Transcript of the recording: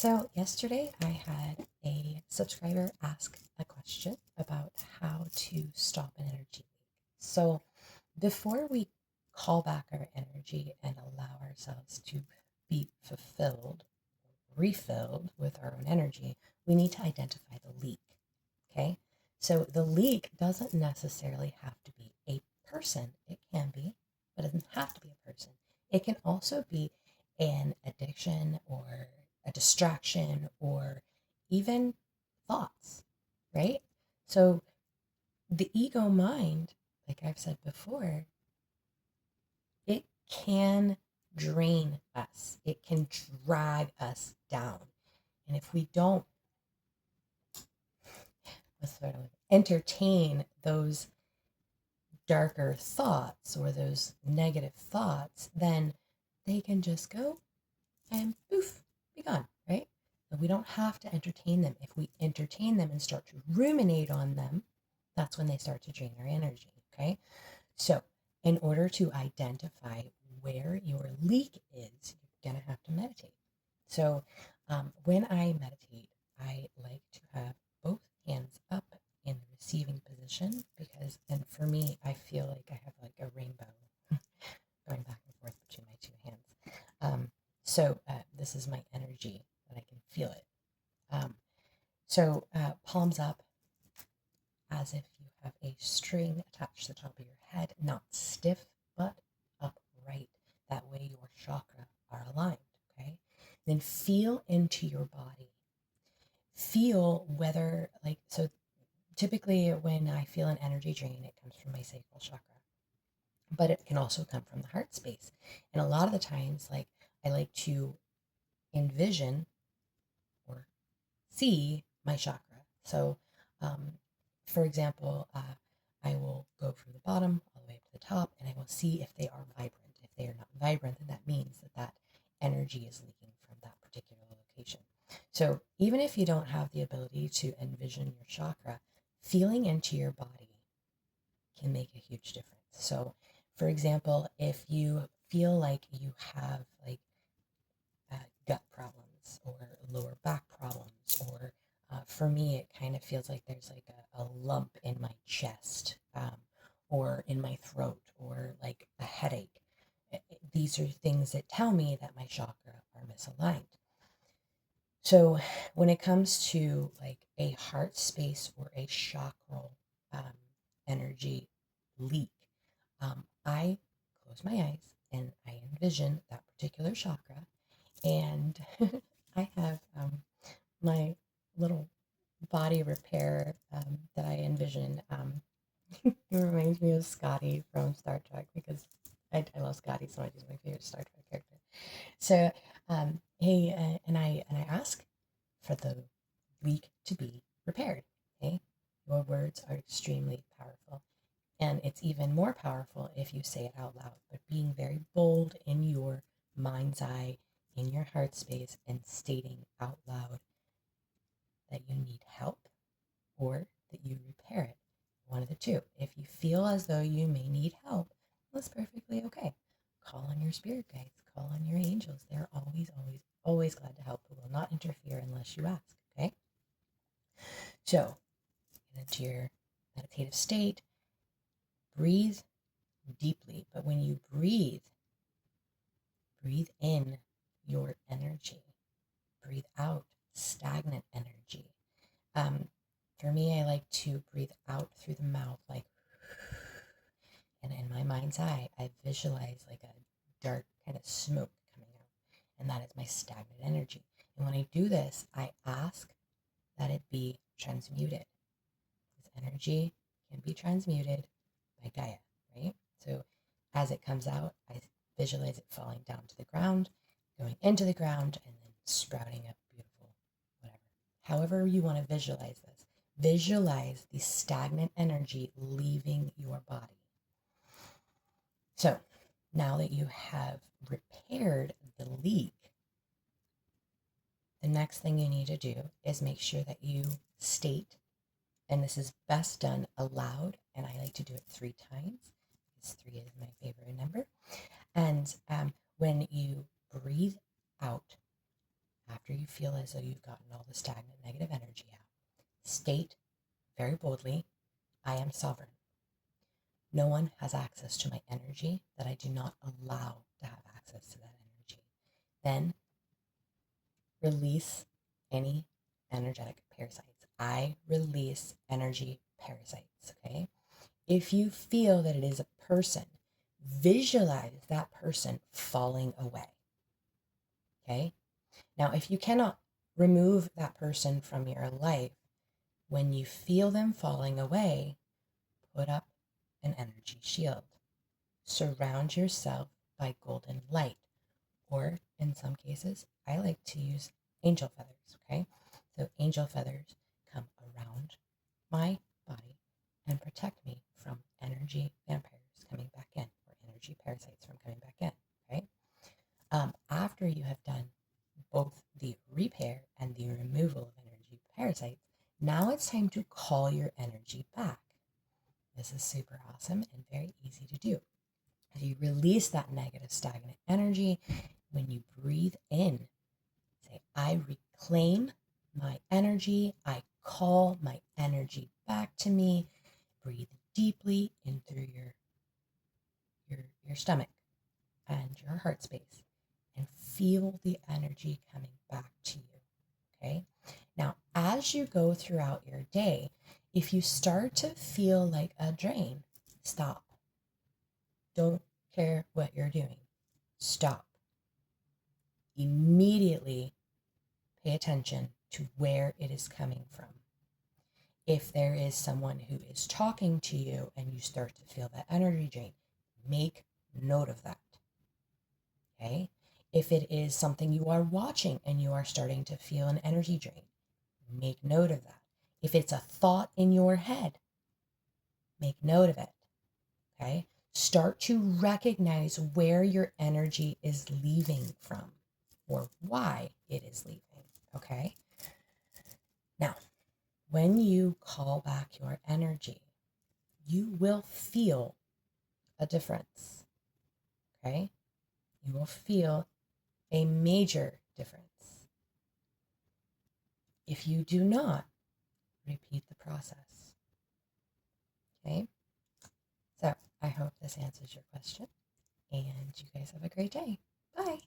So, yesterday I had a subscriber ask a question about how to stop an energy leak. So, before we call back our energy and allow ourselves to be fulfilled, refilled with our own energy, we need to identify the leak. Okay. So, the leak doesn't necessarily have to be a person, it can be, but it doesn't have to be a person. It can also be an addiction or a distraction or even thoughts, right? So, the ego mind, like I've said before, it can drain us, it can drag us down. And if we don't sort of entertain those darker thoughts or those negative thoughts, then they can just go and poof, be gone, right? But we don't have to entertain them. If we entertain them and start to ruminate on them, that's when they start to drain our energy, okay? So, in order to identify where your leak is, you're going to have to meditate. So, when I meditate, I like to have both hands up in the receiving position because, and for me, I feel like I have like a rainbow going back and forth between my two hands. This is my energy that I can feel it. Palms up as if you have a string attached to the top of your head, not stiff, but upright. That way your chakra are aligned, okay? Then feel into your body. Feel whether, typically when I feel an energy drain, it comes from my sacral chakra, but it can also come from the heart space. And a lot of the times, I like to envision or see my chakra. So, um, for example, I will go from the bottom all the way up to the top and I will see if they are vibrant. If they are not vibrant, then that means that energy is leaking from that particular location. So, even if you don't have the ability to envision your chakra, feeling into your body can make a huge difference. So, for example, if you feel like you have gut problems or lower back problems, or for me, it kind of feels like there's like a lump in my chest or in my throat or like a headache. These are things that tell me that my chakra are misaligned. So when it comes to like a heart space or a chakral um, energy leak, I close my eyes and I envision that particular chakra, and I have my little body repair that I envision. It reminds me of Scotty from Star Trek because I love Scotty so much. He's my favorite Star Trek character. So and I ask for the leak to be repaired. Okay, your words are extremely powerful. And it's even more powerful if you say it out loud, but being very bold in your mind's eye, in your heart space, and stating out loud that you need help or that you repair it. One of the two. If you feel as though you may need help, that's perfectly okay. Call on your spirit guides, call on your angels. They're always, always, always glad to help, but will not interfere unless you ask. Okay? So, get into your meditative state, breathe deeply. But when you breathe in your energy, breathe out stagnant energy. Um, for me, I like to breathe out through the mouth, like, and in my mind's eye, I visualize like a dark kind of smoke coming out, and that is my stagnant energy. And when I do this, I ask that it be transmuted. This energy can be transmuted by Gaia, right? So as it comes out, I visualize it falling down to the ground, going into the ground, and then sprouting up beautiful, whatever. However, you want to visualize this, visualize the stagnant energy leaving your body. So now that you have repaired the leak, the next thing you need to do is make sure that you state, and this is best done aloud, and I like to do it 3 times because 3 is my favorite number. And when you breathe out after you feel as though you've gotten all the stagnant negative energy out, state very boldly, I am sovereign. No one has access to my energy that I do not allow to have access to that energy. Then release any energetic parasites. I release energy parasites, okay? If you feel that it is a person, visualize that person falling away, okay? Now, if you cannot remove that person from your life, when you feel them falling away, put up an energy shield. Surround yourself by golden light, or in some cases, I like to use angel feathers, okay? So angel feathers come around my body and protect me from energy vampires coming back in, or energy parasites from coming back in, okay? After you have done both the repair and the removal of energy parasites, now it's time to call your energy back. This is super awesome and very easy to do. As you release that negative stagnant energy, when you breathe in, say, I reclaim my energy. I call my energy back to me. Breathe deeply in through your stomach and your heart space, and feel the energy coming back to you. Okay. Now, as you go throughout your day, if you start to feel like a drain, stop. Don't care what you're doing. Stop. Immediately pay attention to where it is coming from. If there is someone who is talking to you and you start to feel that energy drain, make note of that. Okay? If it is something you are watching and you are starting to feel an energy drain, make note of that. If it's a thought in your head, make note of it. Okay? Start to recognize where your energy is leaving from or why it is leaving. Okay? Now, when you call back your energy, you will feel a difference. Okay? You will feel a major difference. If you do not, repeat the process. Okay? So I hope this answers your question, and you guys have a great day. Bye.